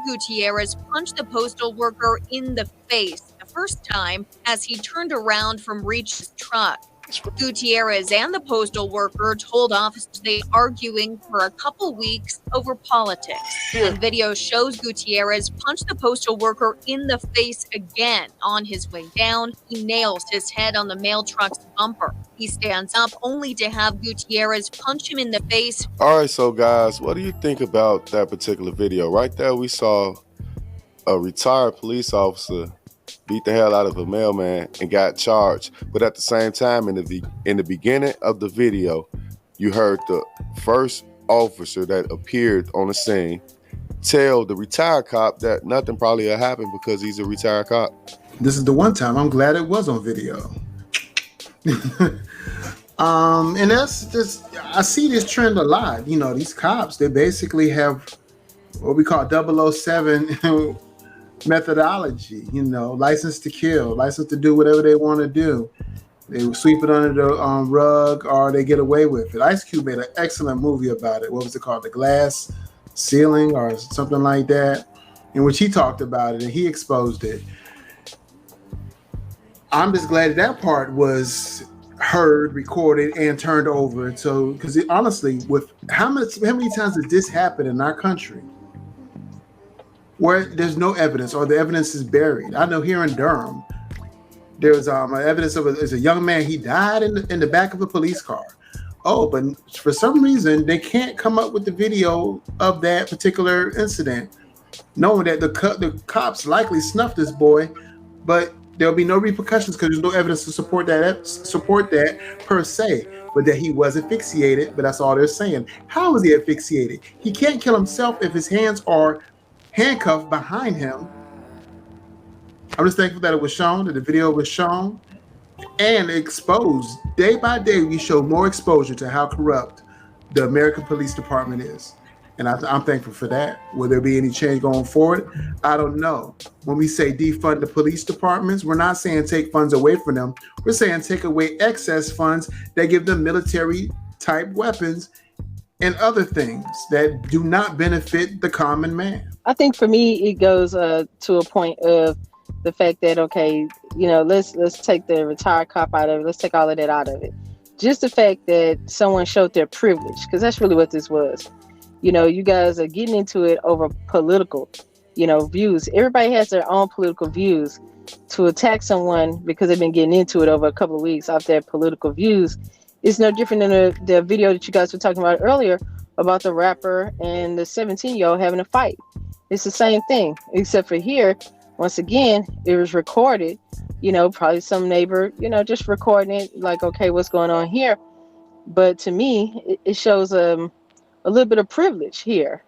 Gutierrez punched the postal worker in the face the first time as he turned around from Reach's truck. Gutierrez and the postal worker told officers they were arguing for a couple weeks over politics. And video shows Gutierrez punch the postal worker in the face again. On his way down, he nails his head on the mail truck's bumper. He stands up only to have Gutierrez punch him in the face. All right, so guys, what do you think about that particular video? Right there, we saw a retired police officer beat the hell out of a mailman and got charged. But at the same time, in the beginning of the video, you heard the first officer that appeared on the scene tell the retired cop that nothing probably will happen because he's a retired cop. This is the one time I'm glad it was on video. And that's just, I see this trend a lot. You know, these cops, they basically have what we call 007 methodology, you know, license to kill, license to do whatever they want to do. They sweep it under the rug or they get away with it. Ice Cube made an excellent movie about it. What was it called? The Glass Ceiling or something like that, in which he talked about it and he exposed it. I'm just glad that part was heard, recorded, and turned over. So, because honestly, with how many times did this happen in our country where there's no evidence or the evidence is buried? I know here in Durham, there's evidence of a young man. He died in the back of a police car. Oh, but for some reason they can't come up with the video of that particular incident, knowing that the cops likely snuffed this boy, but there'll be no repercussions because there's no evidence to support that per se. But that he was asphyxiated. But that's all they're saying. How is he asphyxiated? He can't kill himself if his hands are handcuffed behind him. I'm just thankful that it was shown, that the video was shown and exposed. Day by day, we show more exposure to how corrupt the American Police Department is. And I'm thankful for that. Will there be any change going forward? I don't know. When we say defund the police departments, we're not saying take funds away from them. We're saying take away excess funds that give them military type weapons and other things that do not benefit the common man. I think for me, it goes to a point of the fact that, okay, you know, let's take the retired cop out of it. Let's take all of that out of it. Just the fact that someone showed their privilege, because that's really what this was. You know, you guys are getting into it over political, you know, views. Everybody has their own political views. To attack someone because they've been getting into it over a couple of weeks off their political views is no different than the video that you guys were talking about earlier about the rapper and the 17-year-old having a fight. It's the same thing, except for here, once again, it was recorded, you know, probably some neighbor, you know, just recording it like, okay, what's going on here? But to me, it shows a little bit of privilege here.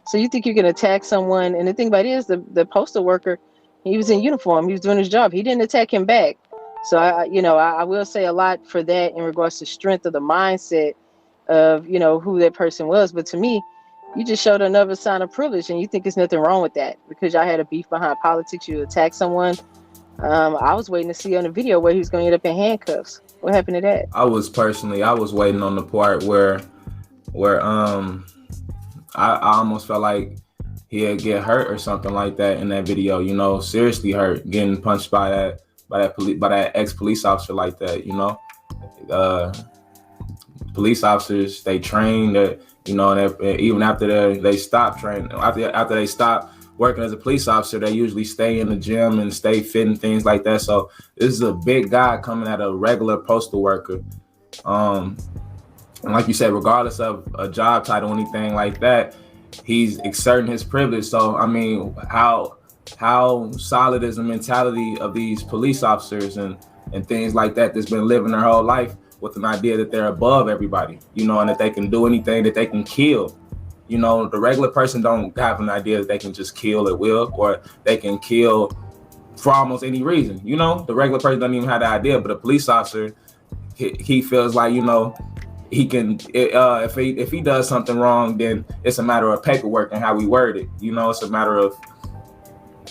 So you think you can attack someone, and the thing about it is the postal worker, he was in uniform, he was doing his job, he didn't attack him back. So I will say a lot for that in regards to strength of the mindset of, you know, who that person was. But to me, you just showed another sign of privilege, and you think there's nothing wrong with that because y'all had a beef behind politics. You attack someone. I was waiting to see on the video where he was going to end up in handcuffs. What happened to that? I was waiting on the part where I almost felt like he'd get hurt or something like that in that video. You know, seriously hurt, getting punched by that ex-police officer like that. You know, police officers, they train that. You know, and even after they stop training, after they stop working as a police officer, they usually stay in the gym and stay fit and things like that. So this is a big guy coming at a regular postal worker. And like you said, regardless of a job title or anything like that, he's exerting his privilege. So, I mean, how solid is the mentality of these police officers and things like that that's been living their whole life with an idea that they're above everybody, you know, and that they can do anything, that they can kill. You know, the regular person don't have an idea that they can just kill at will, or they can kill for almost any reason. You know, the regular person doesn't even have the idea, but a police officer, he feels like, you know, he can, if he does something wrong, then it's a matter of paperwork and how we word it. You know, it's a matter of,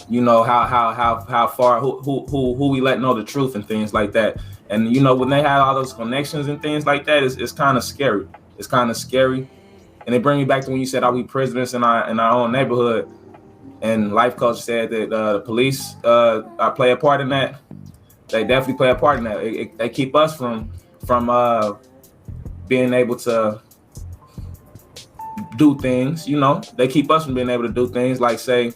you know, how far, who we let know the truth and things like that. And, you know, when they have all those connections and things like that, it's kind of scary. It's kind of scary. And it brings me back to when you said, are we presidents in our own neighborhood? and life coach said that the police play a part in that. They definitely play a part in that. They keep us from being able to do things. You know, they keep us from being able to do things like say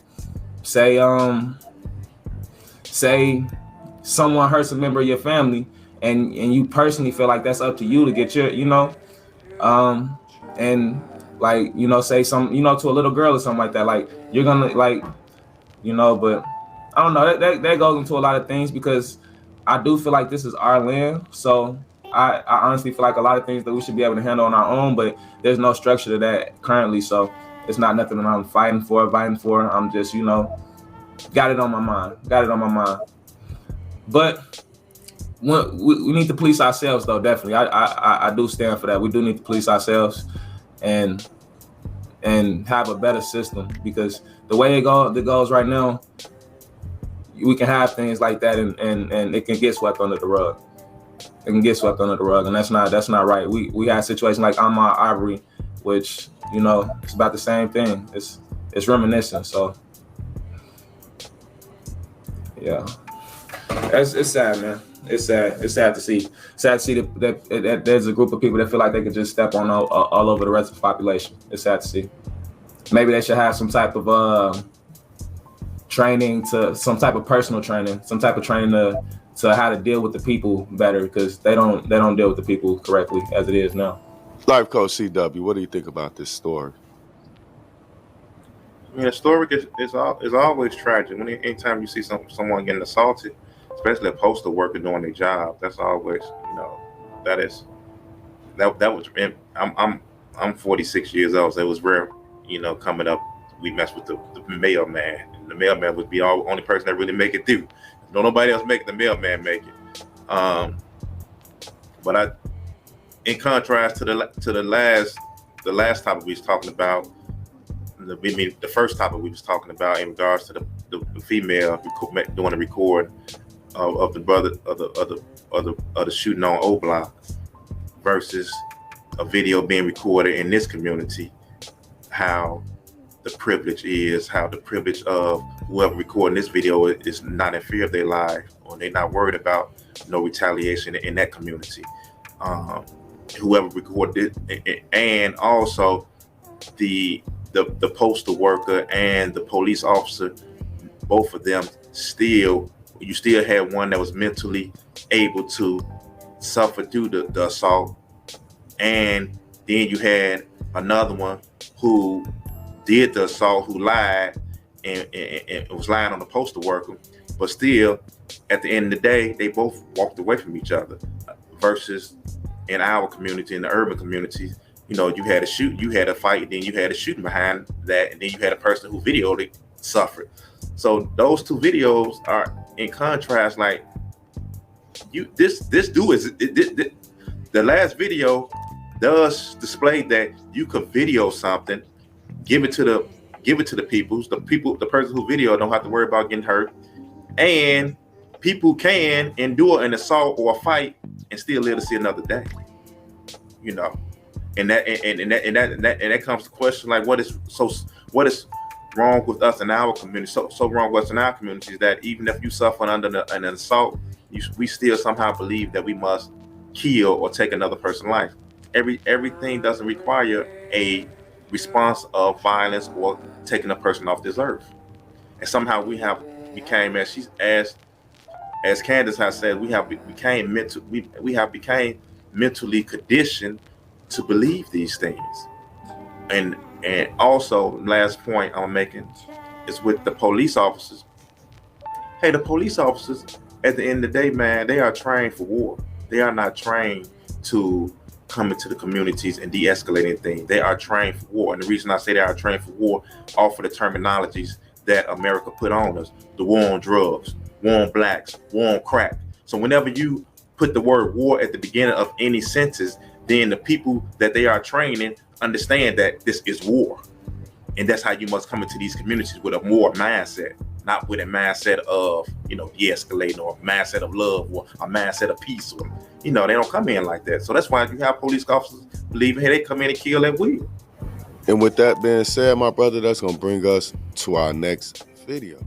someone hurts a member of your family, and you personally feel like that's up to you to get your, you know, and like, you know, say some, you know, to a little girl or something like that, like you're gonna like, you know, but I don't know, that goes into a lot of things, because I do feel like this is our land. So I honestly feel like a lot of things that we should be able to handle on our own, but there's no structure to that currently. So it's not nothing that I'm fighting for. I'm just, you know, got it on my mind. But we need to police ourselves, though. Definitely, I do stand for that. We do need to police ourselves and have a better system, because the way it goes right now, we can have things like that, and it can get swept under the rug. And that's not right. We had situations like Ahmaud Arbery, which, you know, it's about the same thing. It's reminiscent. So yeah, it's sad, man. It's sad to see. Sad to see that there's a group of people that feel like they can just step on all over the rest of the population. It's sad to see. Maybe they should have some type of training, to some type of personal training, some type of training to how to deal with the people better, because they don't deal with the people correctly as it is now. Life Coach CW, what do you think about this story? I mean, the story is always tragic. Anytime you see someone getting assaulted, especially a postal worker doing their job, that's always, you know, that was. I'm 46 years old, so it was rare, you know, coming up. We messed with the mailman. And the mailman would be the only person that really make it through. Don't nobody else make it, the mailman make it. But in contrast to the last topic we was talking about, the first topic we was talking about in regards to the female doing the record of the brother of the shooting on O Block versus a video being recorded in this community, how the privilege of whoever recording this video is not in fear of their life, or they're not worried about no retaliation in that community. Whoever recorded it, and also the postal worker and the police officer, both of them you still had one that was mentally able to suffer through the assault, and then you had another one who did the assault, who lied and was lying on the postal worker, but still at the end of the day they both walked away from each other. Versus in our community, in the urban community, you know, you had a fight, then you had a shooting behind that, and then you had a person who videoed it suffered. So those two videos are in contrast. Like this dude is the last video does display that you could video something, give it to the people. The person who video don't have to worry about getting hurt, and people can endure an assault or a fight and still live to see another day. You know, and that comes to question, like what is wrong with us in our community? So wrong with us in our community is that even if you suffer under an assault, we still somehow believe that we must kill or take another person's life. Everything doesn't require a response of violence or taking a person off this earth. And somehow we have became, as Candace has said, we have became mentally conditioned to believe these things. And also, last point I'm making is with the police officers. Hey, the police officers, at the end of the day, man, they are trained for war. They are not trained to come into the communities and de-escalating things. They are trained for war. And the reason I say they are trained for war, all for the terminologies that America put on us: the war on drugs, war on blacks, war on crack. So whenever you put the word war at the beginning of any sentence, then the people that they are training understand that this is war. And that's how you must come into these communities, with a war mindset, not with a mindset of, you know, de-escalating, or a mindset of love, or a mindset of peace. Or, you know, they don't come in like that. So that's why you have police officers believing, hey, they come in and kill at will. And with that being said, my brother, that's gonna bring us to our next video.